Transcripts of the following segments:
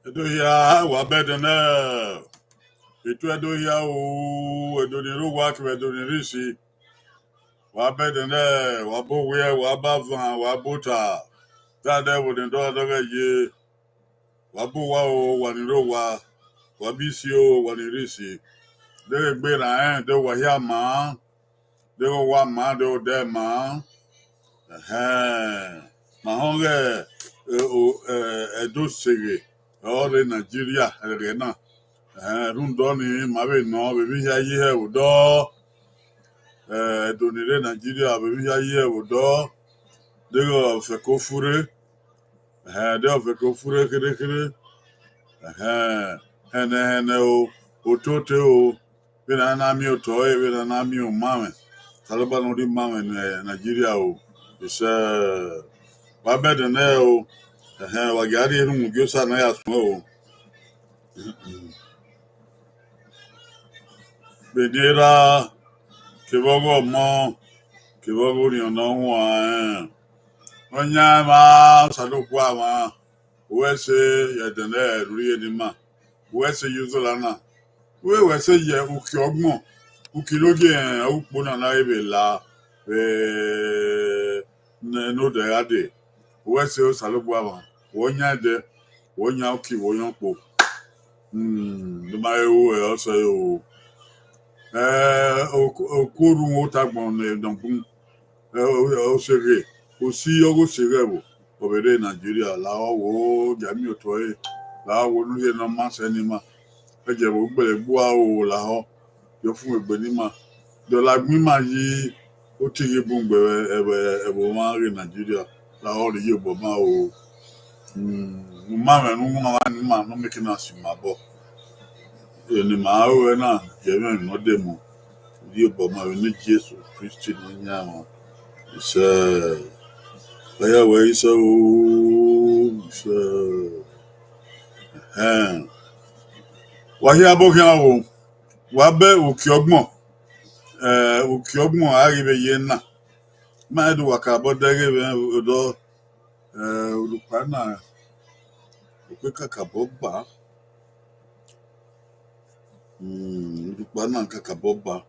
Edohia wabedene itu edohia o edoniru watu edonirisi wabedene wabowe wabavan wabota tade wodindo doge ye wabuwa o wanirowa wabisi o wanirisi de gbera de wahia ma de wa ma de de ma mahonge Oseghe ore Nigeria erena rundoni mabe no bebi ya ye udo donire Nigeria bebi ya ye udo de go fekofure de fekofure kere hene o otote o bena na mi oto e bena na mi o mame talaba no di mame Nigeria o isa babede na o wagari hu gyosa na ya so o bedera kibogo mo kibogo ni ona wa onya ma salukwa ma wese yedene ruye ni ma wese yuzola na we wese ye uki ogbon uki loje upo na na ebe la no de ade wese salukwa ma wonya de wonya uki wonya po ma e o so Okuru Otagbon Dampum Oseghe Osi Oseghe Obede Nigeria Lao Jami Otoe Lao Nuye no Mas Anima Ejebo Bua o Lao Yofu Benima the Lagmima Yi Otigi Bumbe Ebo Nigeria Lao the Yoboma o Mama no making us in my book. In my own, German, no demo. You but my religious Christian Yama. It's way so Wahia Bogan Wabe Ukiogmo Aribe Yena Madu Wakabo Dege Udo Lupana Uka Kaboba Lupana Kakaboba.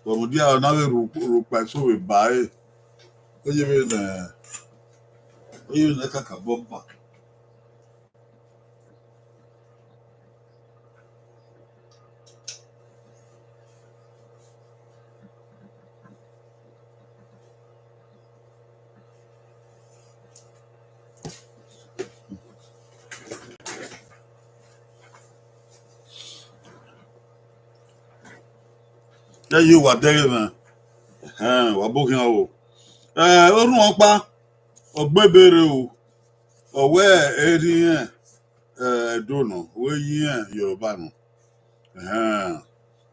But we are another Rupa so we buy. Even a Kakaboba. There you are there, man. Wabokin o. Orun opa ogbebere o. Owe eri dono we yin Yoruba no.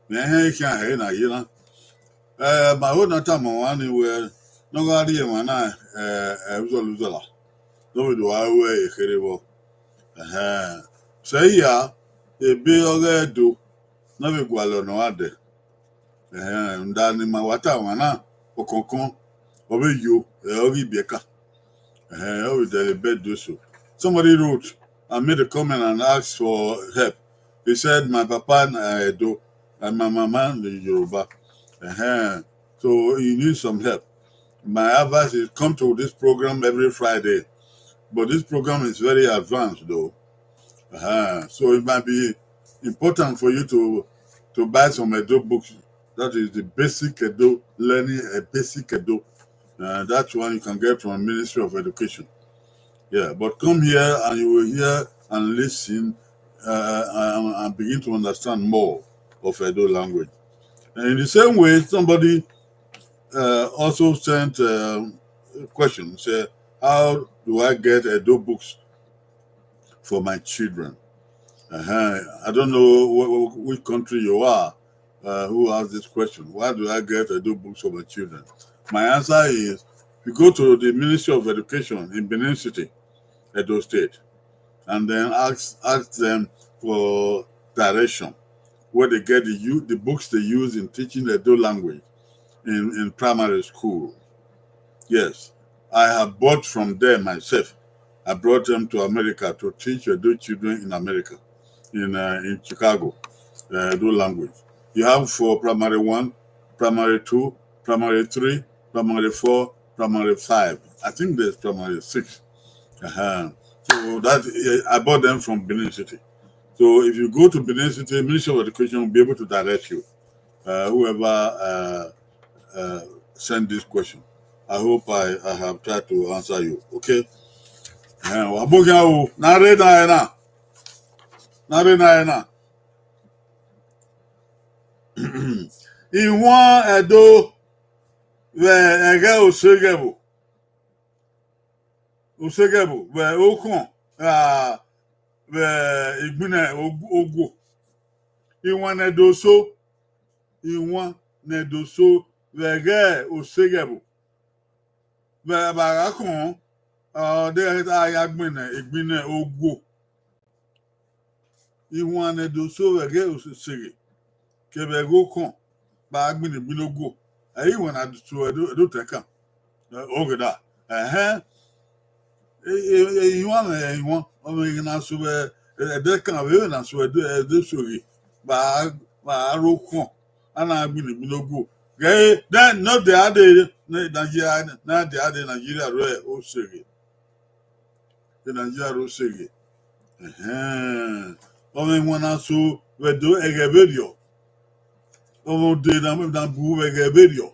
Na he kan he na yina. Ma ho na tam one we no go ri wan na uzoluzola. No we do awe ekerebo. Say ya ebe oge do na be gwalo no ade. Ndani mawata wana okonkon obeyo ogi bieka the bed do so. Somebody wrote and made a comment and asked for help. He said my papa do and my mama the Yoruba. So you need some help. My advice is come to this program every Friday. But this program is very advanced though. So it might be important for you to buy some Edo books. That is the basic Edo, learning a basic Edo. That's one you can get from Ministry of Education. Yeah, but come here and you will hear and listen and begin to understand more of Edo language. And in the same way, somebody also sent a question, say, how do I get Edo books for my children? I don't know which country you are who asked this question. Why do I get Edo books for my children? My answer is, you go to the Ministry of Education in Benin City, Edo State, and then ask them for direction where they get the books they use in teaching the Edo language in primary school. Yes, I have bought from them myself. I brought them to America to teach Edo children in America, in Chicago, Edo language. You have for primary 1, primary 2, primary 3, primary 4, primary 5. I think there's primary 6. So that I bought them from Benin City. So if you go to Benin City, Ministry of Education will be able to direct you. Whoever sent this question, I hope I have tried to answer you. Okay. Ihuan Edo Oseghe okun igbine ogwo Ihuan Edoso Oseghe barakun de ayagbine igbine ogwo Ihuan Edoso Oseghe kebegokun bagbine igbine ogwo Ihuan Edo teka Oghe da Ihuan ọmọ igi na so ẹdẹ kan wéwé na so ẹdẹ sori ba arokun ana agbinigbinogo gẹ no de ade Nigeria rẹ Oseghe Nigeria rẹ Oseghe ọmọ Ihuan na so ẹdọ ẹgẹbẹrìọ o de na me dan bu vege berio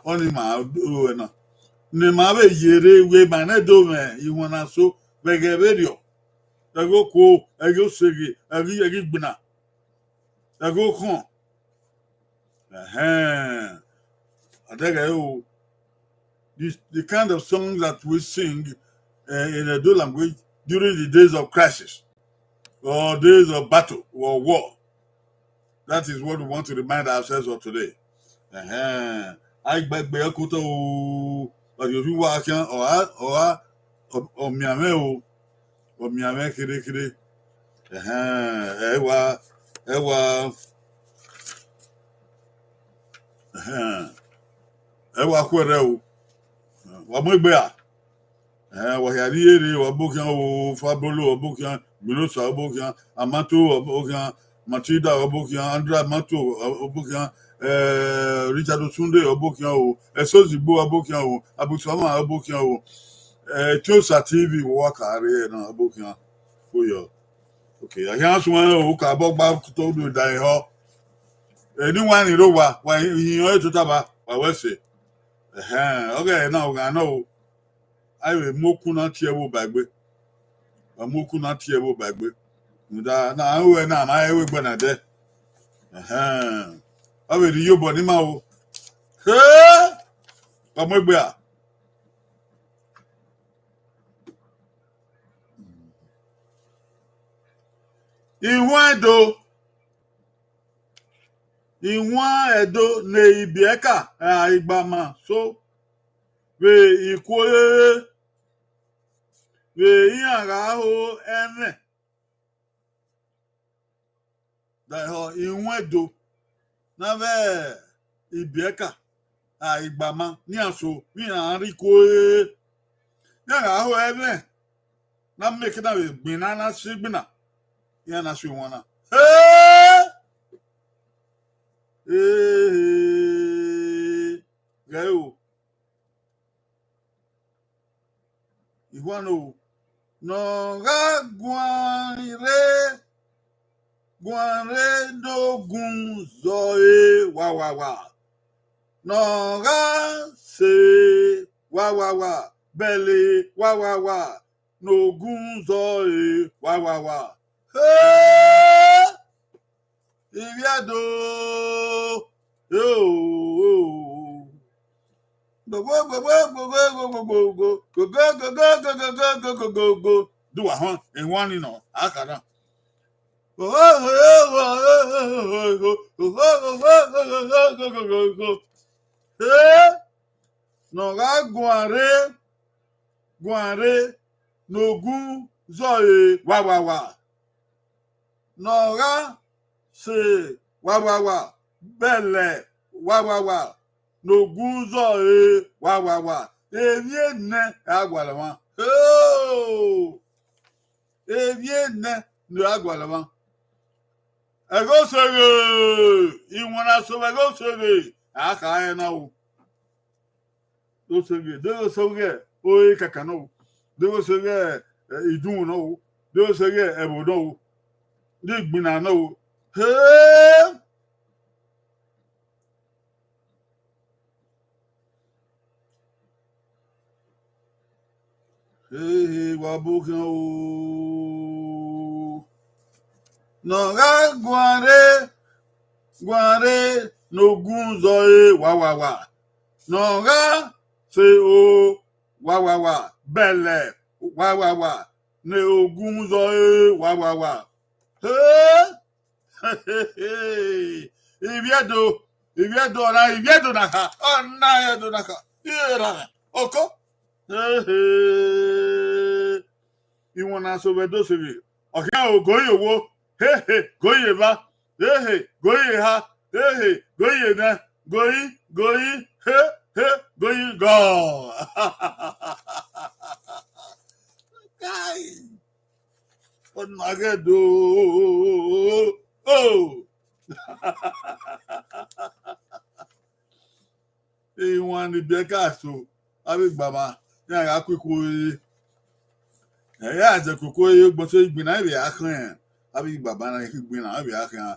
oni ma o na ne ma be yere we ma na do me Ihuan aso vege berio ego ko ego Oseghe egi gbina ego kon adega o the kind of songs that we sing in a do language during the days of crisis or days of battle or war. That is what we want to remind ourselves of today. I gbàgbé ẹkútọ o ọjọjú wa kan ọha ọmìàmẹ o ọmìàmẹ kérékéré ẹwà kwẹrẹ o wàmúgbé à wàhíàrí èrè wàbókiàn o fábólò wàbókiàn gbìnósà wàbókiàn àmàtó wàbókiàn Matilda wàbókiàn Andra Mato wàbókiàn Richard Osunde wàbókiàn o Esozigbo wàbókiàn o Abusama wàbókiàn o Tiosa TV wàkàrí ẹ̀ náà wàbókiàn oyọ okay àhíàsùnwọ̀n o kà bọ́gbà tó dùn ìdá ìhọ́ níwọ̀n ìró wa wà ìyìn ètò tábà wà wẹ́sẹ̀ ọgẹ́ ẹ̀ náà ọ̀gá náà o aywe moku na tie wo bagbe moku na tie wo bagbe nda na awe na ma ewe gbe na de awe ri yobo ni ma o ọmọ egbe a Ihuan edo na ibieka igbama so we ikoye we yara ho ene da ho Ihuan edo na ve ibieka igbama ni aso ni ari koye yara ho ene na make na we gbina na sigbina ya na so wona gayo Ihuan o no ga guanre dogun zoe wa no ga se wa bele wa no gun zoe wa Iriado go do a hunt in one akara no ga guare no gun zoe wa no ga se wa bele wa no gun zoe wa evie ne agwala wa evie ne no agwala wa ego sege Ihuan aso ego sege aka aye na o sege de sege o kaka no de sege idun no de sege ebo no de gbina no wabukan o no ga guare no gun zoe wa no ga se o wa bele wa ne ogun zoe wa Iviedo naka na edo naka ira oko Ihuan aso bedo sebe okia o goye wo goye ba goye ha goye na goye goye go guy on magedo Ihuan ni beka so abi gbama ya ga kwiko ya je koko gbo so igbina ibe akan abi baba na igbina abi akan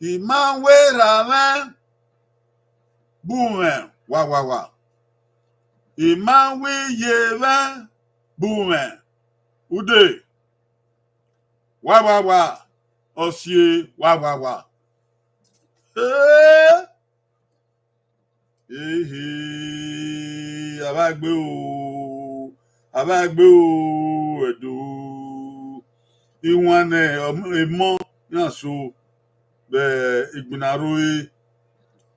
Iman we ramen boomen wa. Iman we yeven boomen ude wa. Oseghe wa. Abagbe o edo Ihuan emo yanso be igbinaroe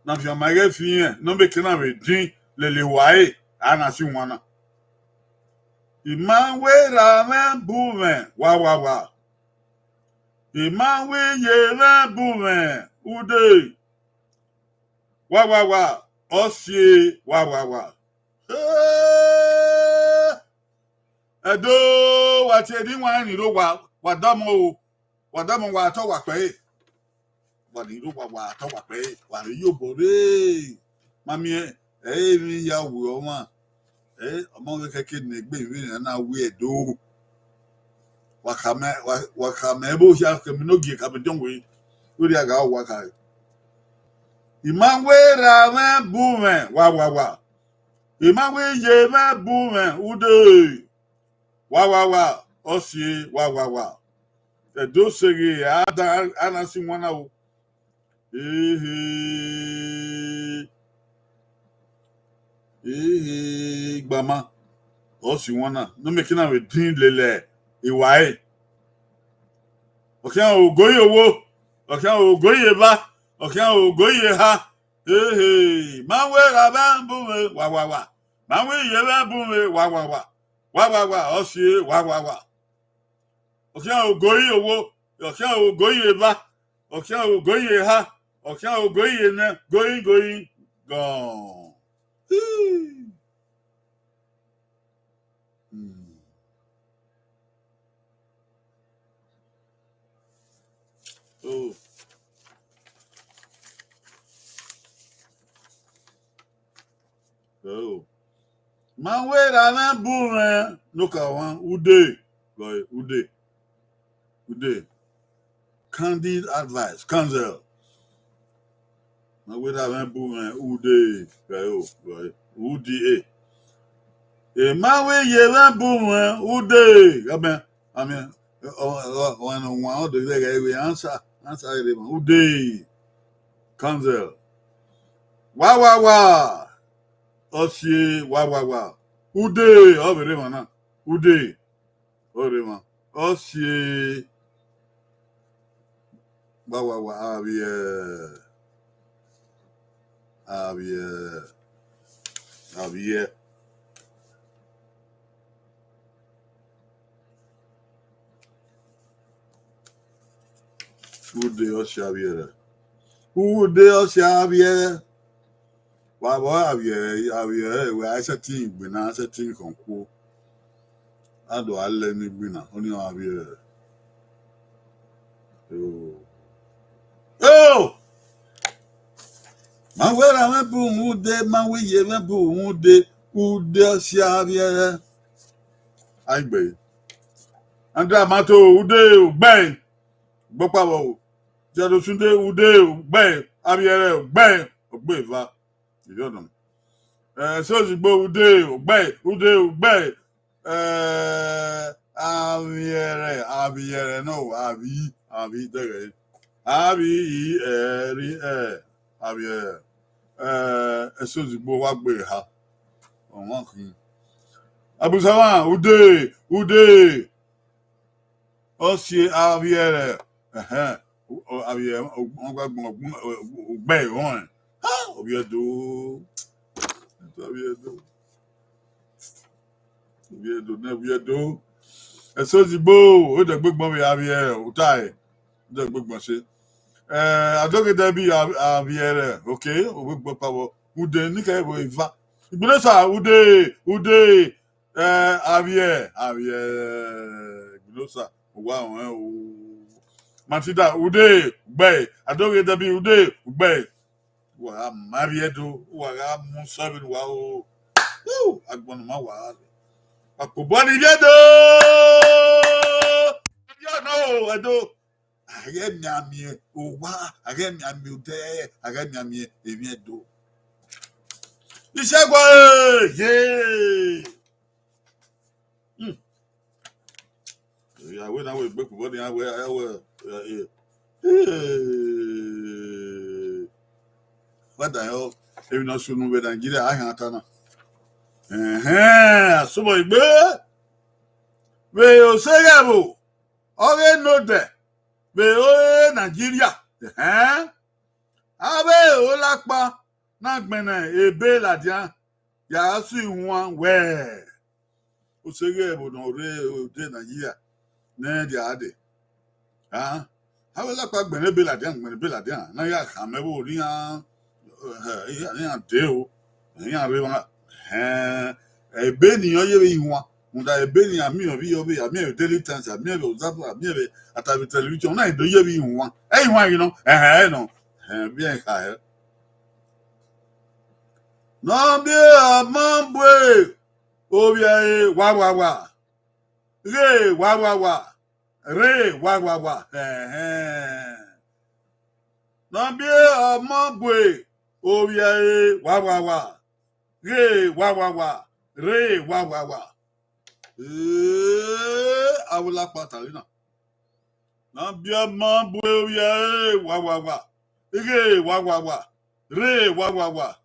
na fi amage fi no be kina we din lele wae ana si wana Iman we ramen boomen wa. Iman we yeven boomen ude wa. Oseghe wa. Edo wati edi wan ni ro wa damo wa to wa pe wa ni ro wa to wa pe wa ri yo bore mami mi ya wo o ma omo keke ni gbe mi na we edo wa kame bo ya ke mi no gi ka be don we ori aga wa ka Iman we ramen boomen wa. Iman we yeven boomen ude wa. Oseghe wa. Edo Oseghe ana si wana o. Gbama. Osi wana. No making we din lele. Iwae. Okian ogoye owo. Okian ogoye ba. Okian ogoye ha. Man we raben bume wa. Man we yeven bume wa. Wa. Oseghe wa. Okian ogoye owo. Okian ogoye ba. Okian ogoye ha. Okian ogoye ne. Going. Gone. Man we ramen bume look at one ude. Candid advice. Counsel. Man we ramen bume ude. Ude. A man we yeven bume ude. I mean when one the we answer it ude. Counsel. Wa. Oseghe wa. Ude obere mana. Ude. Orema. Oseghe wa Abie. Ude Oseghe. Wa abie we asetin gbina asetin konko. Ado alle ni gbina oni abie. Man we ramen bume ude man we yeven bume ude Oseghe abie. Aigbe. Andra mato ude ugbe. Gbopa wo. Jado sunde ude ugbe abie ugbe va. Idodum. So zigbo ude ugbe. Abie no abi dere. Abi abie. So zigbo wa gbe ha. Won kan. Abusawa ude Oseghe abie abie won gba ugbe won. Obiedo. So zigbo o de gbegbon we abie utai. De gbegbon se. Adoke debi abie okay o gbegbo pawo ude ni ka ebo iva. Igbosa ude abie igbosa wa won o Matida ude gbe adoke debi ude gbe wa mariedo wa ga mu sabin wa o agbonu ma wa akoboni biedo yo no edo Age miami owa, age miami ude, age miami emiedo. Isegwa yeah. Yeah, when I was back body I will what the hell? If not soon with Nigeria, I can't turn. So boy, be Oseghe, Oghe no there. Be Nigeria. Abe olakpa na gbene ebe ladian ya su Ihuan we. Oseghe bo no re de Nigeria. Na dia ade. Abe olakpa gbene ebe ladian na ya ka mebo ori ya de o. Ya re wa ebe ni yo ye Ihuan. Munda ebe ni ami obi obi ami e daily times ami e ozapo ami e atabi television na do ye Ihuan. Ihuan you know. No. Bien ka. No be amambwe. Obia wa. Re wa. Re wa. No be amambwe. Obia wa. Re wa. Re wa. Awula patalina. No be amambwe obia wa. Re wa. Re wa.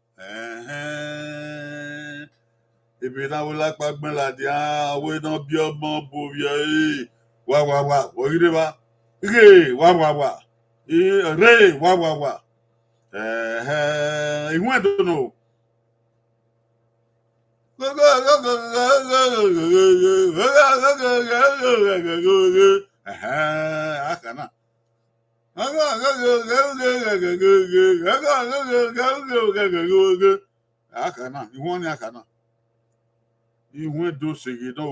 Ibi na wula kpagben la dia we no bi omo bo ye wa ori ba re wa re wa Ihuan don't know akana akana Ihuan ni akana Ihuan do Oseghe no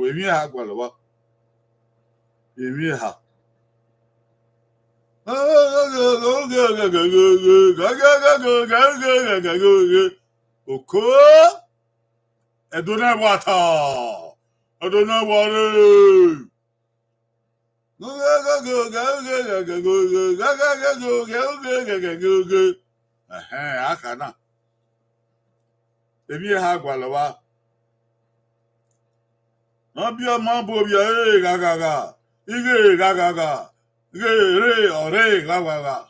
emi ha gwalowa emi ha oko edona wata edona ware akana emi ha gwalowa no bi omo bo bi gaga ige gaga re ore gaga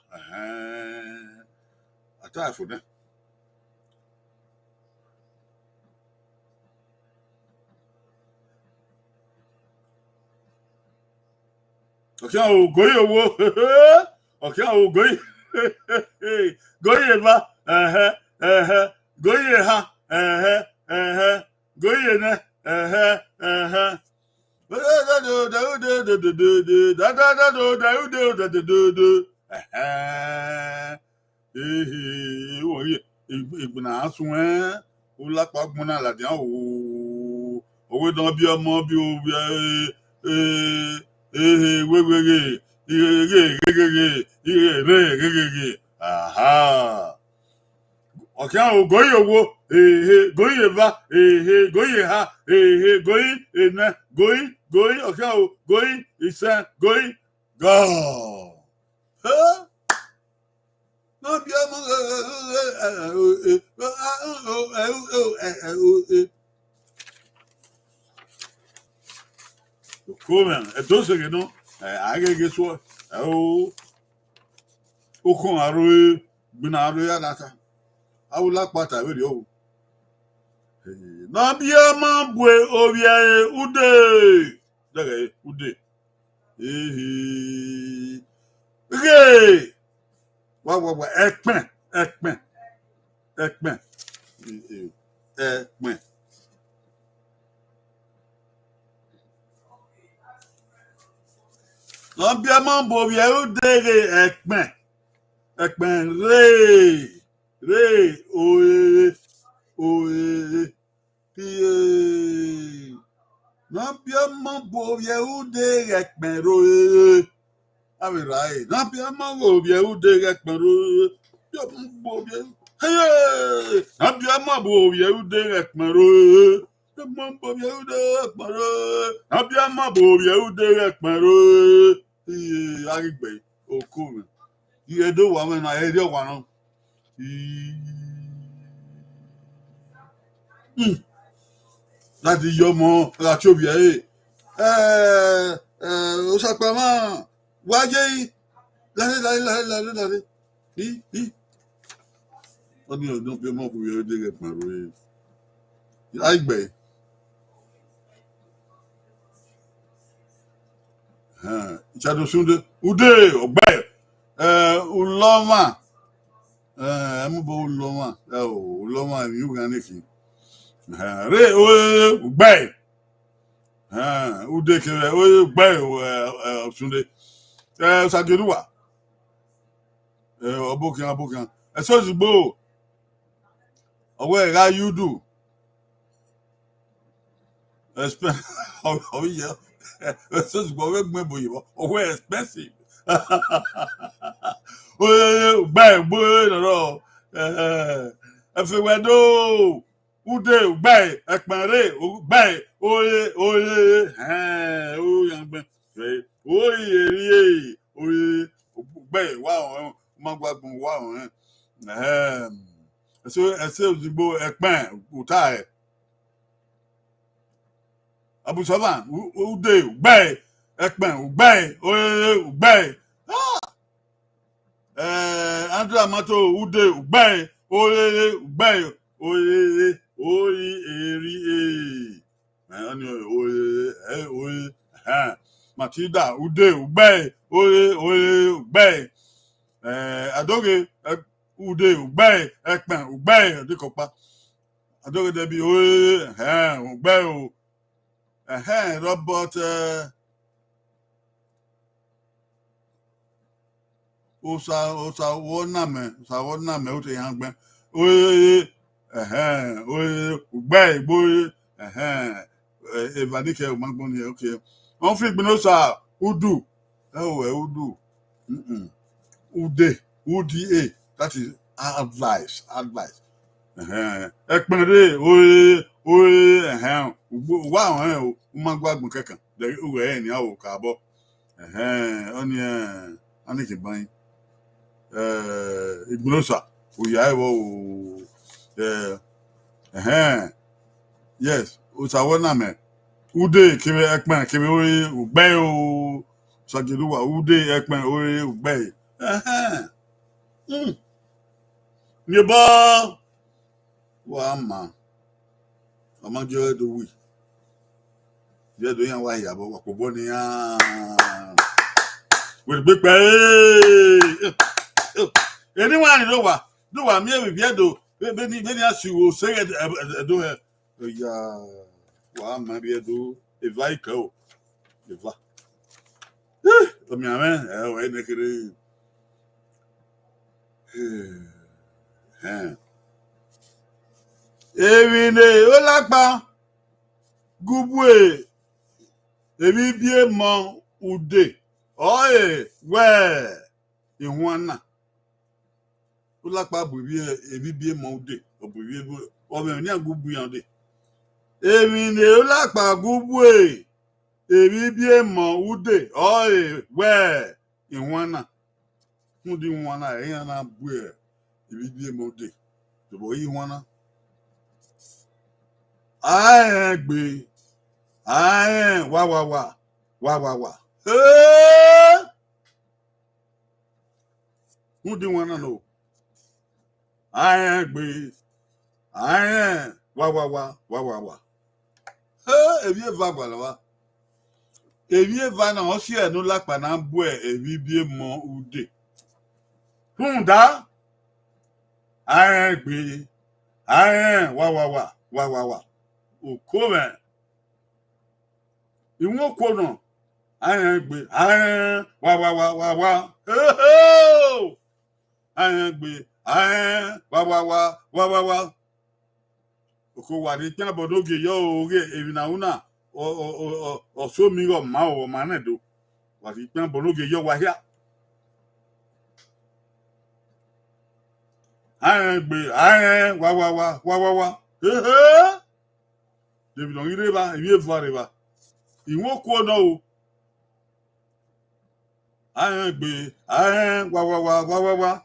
ata fu ne okay o goye wo okay o goye goye ba goye ha goye ne ìgbìnà àsùn olapa gbọnà làdíàn òwe dán bí ọmọ bí òwe wéwèrè gègègè ọ̀kẹ́ àwọn goyi owó goyi eva goyi ha goyi ene goyi ọ̀kẹ́ àwọn goyi ìṣẹ́ goyi gọ́ọ̀. No be cool e do Oseghe no agege so o kon aro gbina aro ya lata awula pata we o no be amambwe obia ude daga ude wa ekpen no be amambwe obia ude ekpen re oye pie no be amambwe obia ude ekpen ro Abi right. Na bia mango bia ude ekpero. Bia mango bia. Hey! Na bia mango bia ude ekpero. Bia mango bia ude ekpero. Na bia mango bia ude ekpero. Agbe okuru. Edo wa me na eri wa no. Láti yọ ọmọ láti òbí ẹ ó ṣàpamọ́ wájé láti wọ́n ní ọdún pé mọ́kùnrin ọdún rẹ̀ pàrọ̀ ẹ̀ láìgbẹ́ ìṣàdùsúndé ude ọ̀gbẹ́ ulọ́mà ẹ̀múbọ̀ ulọ́mà ìyúgan nìkì re ọ̀gbẹ́ ude kẹrẹ ọ̀gbẹ́ ọ̀túndé ṣàgẹ̀dùwà ọ̀bọ̀kàn ẹ̀sọ́ ìṣùgbò ọwọ́ ẹ̀rá yúdù ẹ̀sọ́ ìṣùgbò ọwọ́ ẹgbẹ́ bòyìnbó ọwọ́ expensive ọ̀gbẹ́ lọ́rọ̀ ẹ̀fẹ̀wẹ̀dọ́ ude ọ̀gbẹ́ ẹ̀pẹ̀rẹ̀ ọ̀gbẹ́ oye oyàngbẹ́ oye èrìyè oye ọ̀gbẹ́ wà ọ̀hún magbagbọ̀n wà ọ̀hún ẹsẹ òdìgbò ẹpẹn òtá ẹ abusọba ude ọgbẹ ẹpẹn ọgbẹ oye ọgbẹ andrew amato ude ọgbẹ oye ọgbẹ oye eri oye matilda ude ọgbẹ oye ọgbẹ adóge ude ugbe ẹpẹn ugbe ọdíkọpá adóge dẹbi oye ugbe o robert osawoname ó ti hàn gbẹ oye ugbe igboye evadike omagboni ok wọn fi ìgbìnọsà udu udu ude uda that is advice ẹpẹrẹ oye wà àwọn ẹ o máa gbàgbọn kẹkàn òwe ẹ ní àwò kààbọ ọni anìkì báyìí ìgbìnọsà òyà ẹwọ yes òsàwọnàmẹ ude kiri ẹpẹrẹ kiri oye ògbẹ o ṣàgẹdùwà ude ẹpẹrẹ oye ògbẹ Nyeba wa ma ọmọ jẹ ẹdọ wí ẹdọ yẹn wá ìyàbọ wà kò bọ ní wèrè gbẹpẹ ẹni wà ní ló wà mí ẹwì bí ẹdọ bẹni àṣìwò sẹyẹ ẹdọ ẹ ọyà wà á má bí ẹdọ ìfà ìkẹ o ìfà ọmọ àmẹ ẹ wà ẹ nẹkẹrẹ. Èrìnè ó lápá gúbúè èmi bíé mọ ude ọ̀ẹ́ wẹ́ẹ̀ Ihuan náà ó lápá bùbí èmi bíé mọ ude ọ̀bùbí ọmọ ẹ̀ ní àgúbú yàn dé èrìnè ó lápá gúbúè èmi bíé mọ ude ọ̀ẹ́ wẹ́ẹ̀ Ihuan náà fún di Ihuan náà ẹ̀yìn náà bú ẹ̀ èmi bíé mọ ude tòbọ̀ Ihuan náà. Gbé wá who do wanna know gbé wá ebi eva gbalawa ebi eva na o si enu lapa na bu ebi bie mo ude hunda gbé wá okome ìwọ̀n kò nà gbé wá gbé wá oko wà ní tí abọ́dọ́gẹ yọ oge ìrìnàwọ́nà ọ̀ṣọ́mìíràn máa ọ̀ máa nẹ̀dọ̀ wà ní tí abọ́dọ́gẹ yọ wáyà gbé wá David on ireba ìwé va reba ìwọ̀n kú ọ̀nà o I be, I wa.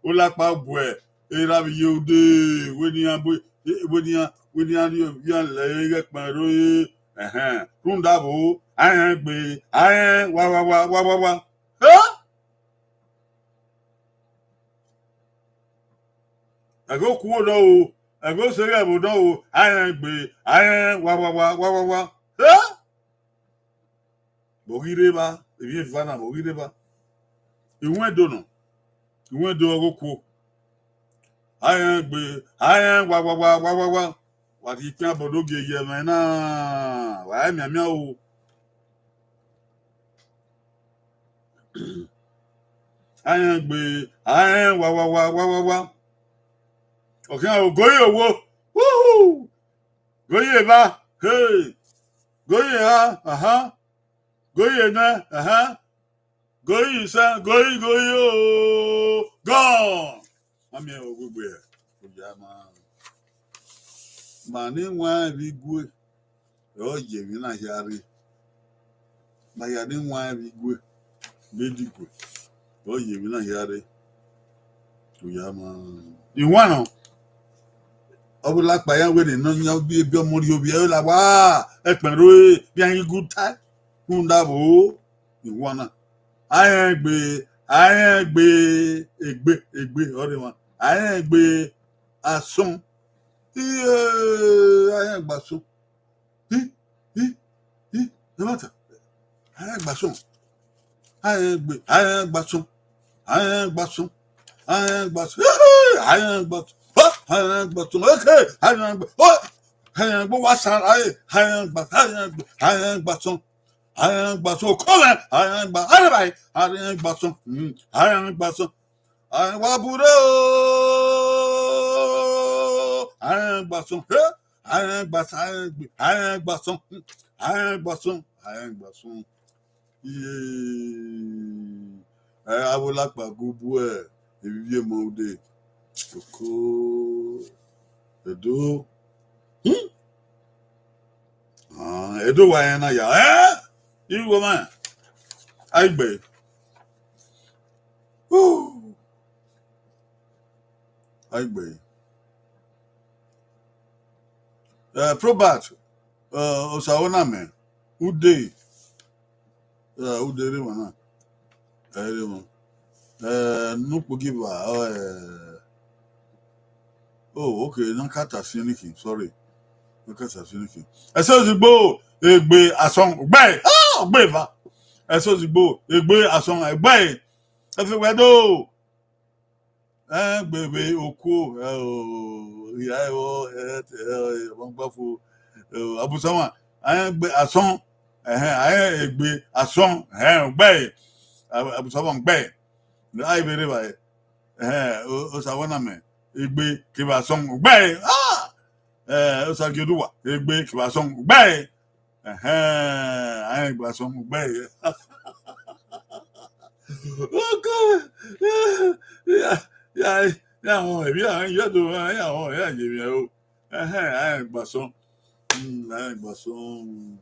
Ulapa bwe, era yude, when you lay paro, Rundabo, I be, I wa. I go cool no, I go say I would know, I be, I wa. Bogireba, if you find a Bogireba, you went dono, you went do a go cool. I am wa. What he can't but do get man. Why am I meow? I am wa. Okay, I'll go your wo. Woohoo! Go ye ba, hey, go ye go ye na, go ye son, go yo, gone. I'm here, good bear. Mani wine be good. Oh, yeah, you're not here. My didn't want be good. Be good. Oh, yeah, you're not here. You want to? I would like my young wedding. No, you'll be a more you'll be like, wow, Ekman, behind good time. Hundabo, you wanna. I ain't be, other one. I ain't be a song. I ain't but so. The matter. I ain't but so. I ain't but so. I ain't but so. I ain't but so. I ain't but what? I ain't but so. Okay. I ain't but what? I ain't but what's that? I ain't but so. I ain't but so. Come on. I ain't but anybody. I ain't but so. I ain't but so. I ain't but I ain't but so. I ain't but I ain't but so. I ain't but so. I ain't but so. I would like my good boy. If you move the cool, the do. Edo wayana ya. You woman. I be. Woo. I be. Probat. Osawana man. Ude. Ude wana. Ere no giva. Oh, okay. No kata siniki. Sorry. No kata siniki. Eso zigbo. Egbe asong. Gbe. Oh, gbe va. Eso zigbo. Egbe asong. Gbe. Everywhere do. Baby, Oko, Bangbafu, Abusama, I be a song, I be a song, bay, Abusama bay. I be river, Osawana, it be give a song, bay, Osagidua, it be give a song, bay, I be a song, bay. Oh, God, yeah. Yeah, you do. Yeah, you I ain't but some. I ain't but some.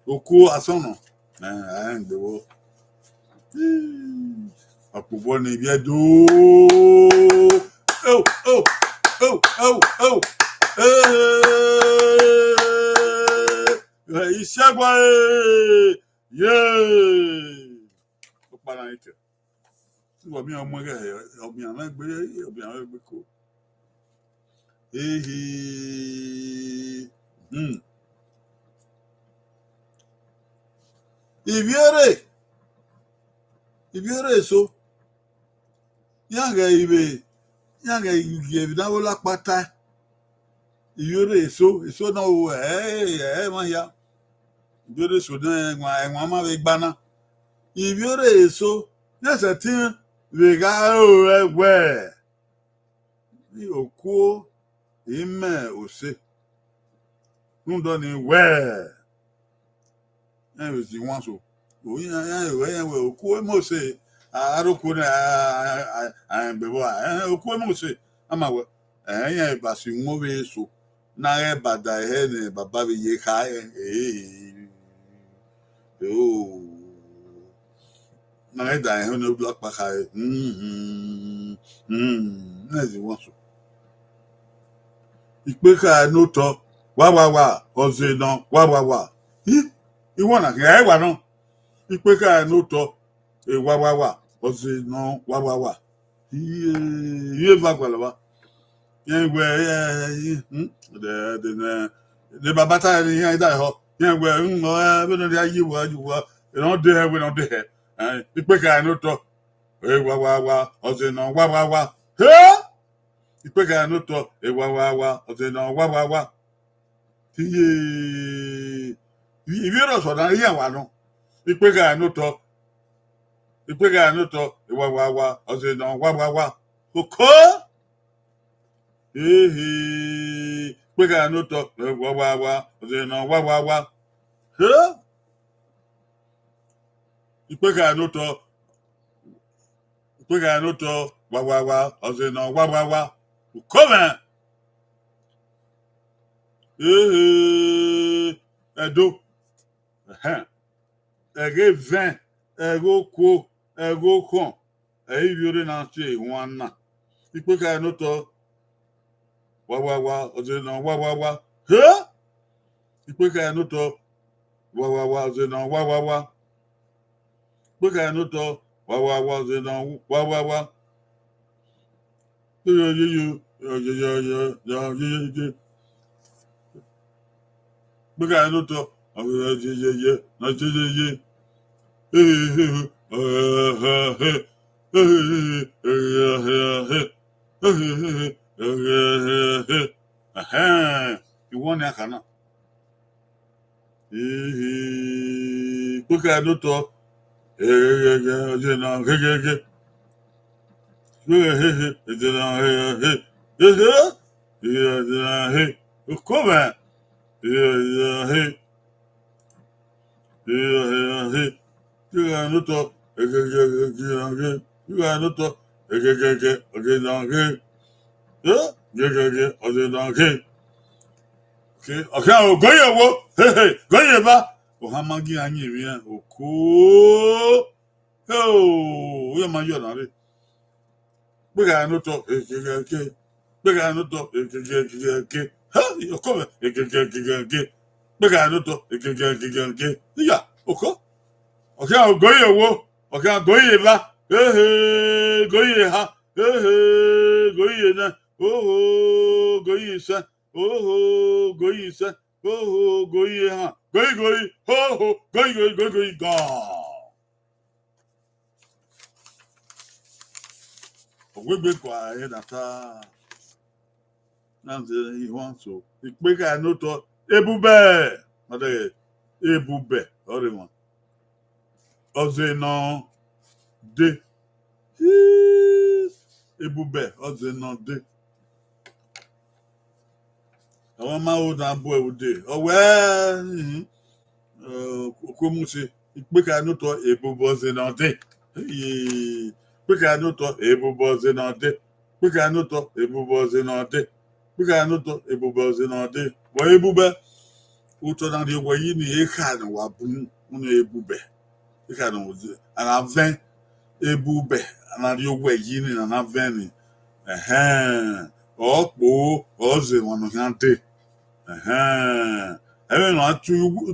Oku asono. I ain't the wo. Apobo ni bi do. Oh. Isagwa. Yeah. Opara ite. Obi ọmọ ẹ obi àwọn ẹgbẹ kó ìbéèrè so yàgà igi ẹbìdáwó lápáta ìbéèrè èso náà wò máa ya ìbéèrè so náà ẹ̀wọ̀n máa fi gbaná ìbéèrè èso yẹsẹ̀ tí vega ẹgbẹ́ ní òkú ìmẹ̀ òsè ńdọ́ ni wẹ́ẹ̀ ẹ̀ ẹ̀ sì wọ́n so òyìn ẹ̀wẹ̀ òkú ẹ̀mọ̀ òsè àrókò ní àyẹ̀bẹ̀wò òkú ẹ̀mọ̀ òsè àmàwẹ̀ ẹ̀yẹ̀ ìbàsí wọn bẹ so na bada he baba be ye ka oh na da he no block pa ka na zi won so ipe ka no to wa oze no wa Ihuan na ke wa no ipe ka no to wa oze no wa ye va kwa la yen gwe the babata ni yan da ho yen gwe be no dia yi wa you don't dey we don't dey ipe ka no to wa oze no wa he ipe ka no to wa oze no wa iye ibi ro so na yan wa no ipe ka no to wa oze no wa oko ipe ka no to wa oze no wa he ipe ka no to wa oze no wa oko edo ege 20 ego ko ego kon yore na se Ihuan na ipe ka no to wa oze no wa he ipe ka no to wa oze no wa ipe ka no to wa oze no wa yo ipe ka no to Ihuan ya kana ipe ka no to come okay, go ye wo go ye ba o ha magi anyi wi oko o ma yo na re pe ga no to pe ga no to ha yo come pe ga no to ya oko okay, go ye wo okay, go ye ba go ye ha go ye na go ye sa go ye sa go ye ha go go ogbe kwa e data na nze Ihuan so ipe ka no to ebube ode ebube ore mo oze no de ebube oze no de àwọn máa ń dà bọ ẹwùdè ọwẹ okomusi ipe ka no to ebube oze no de ipe ka no to ebube oze no de ipe ka no to ebube oze no de ipe ka no to ebube oze no de bo ebube uto na de wo yi ni e ka na wa bu no ebube e ka no ana ven ebube ana de wo yi ni na ven ni ọ̀pọ̀ ọ̀zẹ̀ wọn nà dé ẹ̀rẹ̀ nà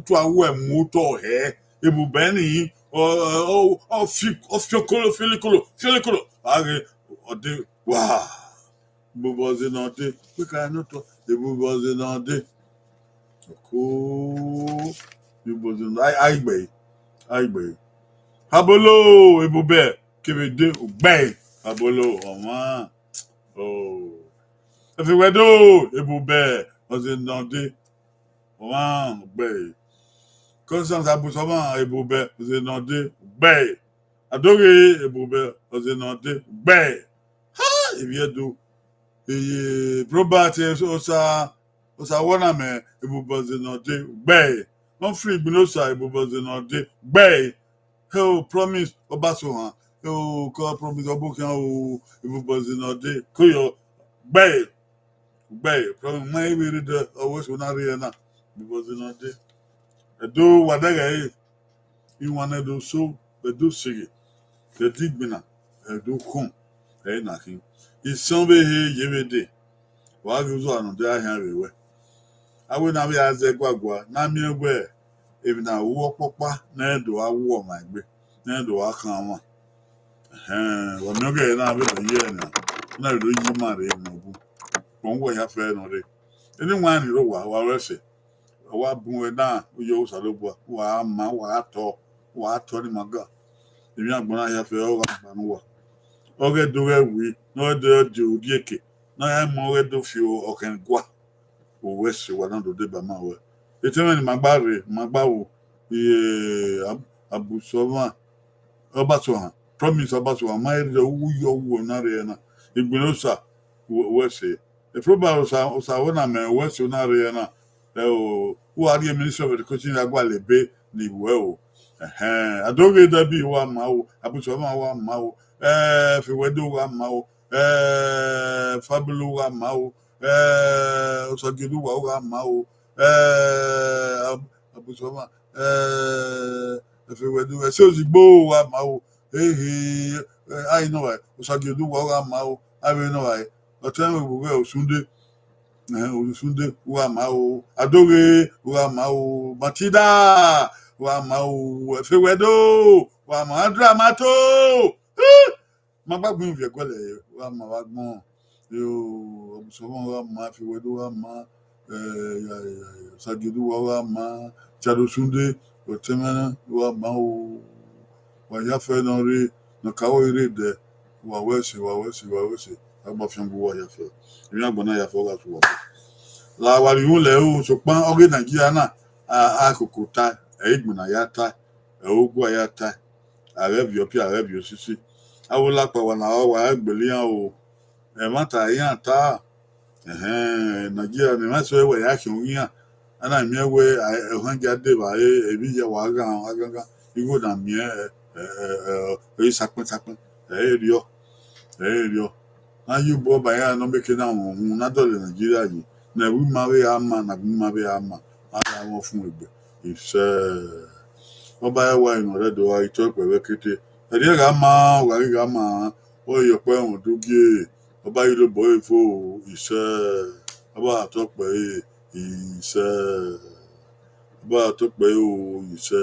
tu awọ ẹ̀mú tọ̀ ẹ̀ ebùbẹ́ nìyí filikolo ààrẹ ọ̀dẹ wà ebùbẹ́ ọ̀zẹ̀ nà dé pẹ̀ka ẹ̀nà tọ̀ ebùbẹ́ ọ̀zẹ̀ nà dé kó ebùbẹ́ ọ̀zẹ̀ nà àìgbẹ̀ habolo ebùbẹ́ kébèdé ògbẹ́ habolo ọ̀wọ́n efewedo ebube oze nande wan gbe conscience abusoma ebube oze nande gbe adore ebube oze nande gbe ha ebiedo eye probate osa wona me ebube oze nande gbe non free gbinosa ebube oze nande gbe he o promise obaso han he o ko promise obukan o ebube oze nande koyo gbe Bay, from my read always when I read na because not there. Do whatever you want to do so, but do see it. The digbina, do come, nothing. It's somebody here every day. While you on there, everywhere. I will not be as a guagua, not me aware. Even I walk papa, never I wore my way, never I come. When you get another year now, no, do you marry no book? One way I fell on it. Anyone you know what I say. Wa bunwe na uyo usalobwa wa ma wa ato ni maga emi agbona ya fe o wa banwa oge do we no de odieke na ya mo we do fi o oken gwa o wesi wa na do de ba ma we eteme ni magbawo abusoma obaso ha promise obaso ha ma ere uyo wo na re na igbinosa wesi e proba osa wona me wesi na re na who are the Minister of Education Agualebe ni well. I don't get that be one mao, Abusoma one mao, Fiwedo one mao, Fabulu one mao, Osagidu one mao, Abusoma, Fiwedu, Sozibo one mao, I know I, Osagidu one mao, I will know I, but tell me we will soon. Olusunde wa mao Adoge wa mao Matida wa mao Efewedo wa mao Dramato magbagbon fi egwele wa ma wa gbon yo Obusomo wa ma Efewedo wa ma Sagidu wa ma Chadosunde Otemena wa mao wa yafe no re no kawo ire de wa wesi agbafiangu wa yafe emi agbona yafe wa so la wari le o so pan oge Nigeria na akoko ta igbona ya ta ogwa ya ta arebio sisi awola pa wa na wa gbelian o mata yan ta Nigeria ni ma so we ya kun yan ana mi we ehanja de ba ebi je wa ga igo na mi sakun rio na you bo ba ya no make na won na dole Nigeria yi na wi ma we ama na wi ma we ama ara won fun egbe ise oba ya wa inu re do wa ito pe we kete eri ga ma wa ga ma o yo pe won dugie oba yi lo bo ifo ise oba to pe ise oba to pe o ise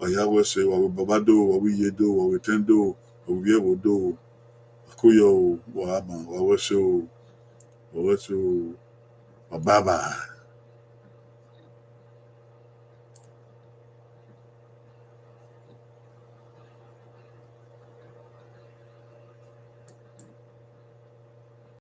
oya we se wa baba do wa wi ye do wa we tendo wa wi e wo do kuyo wa ma wa we so baba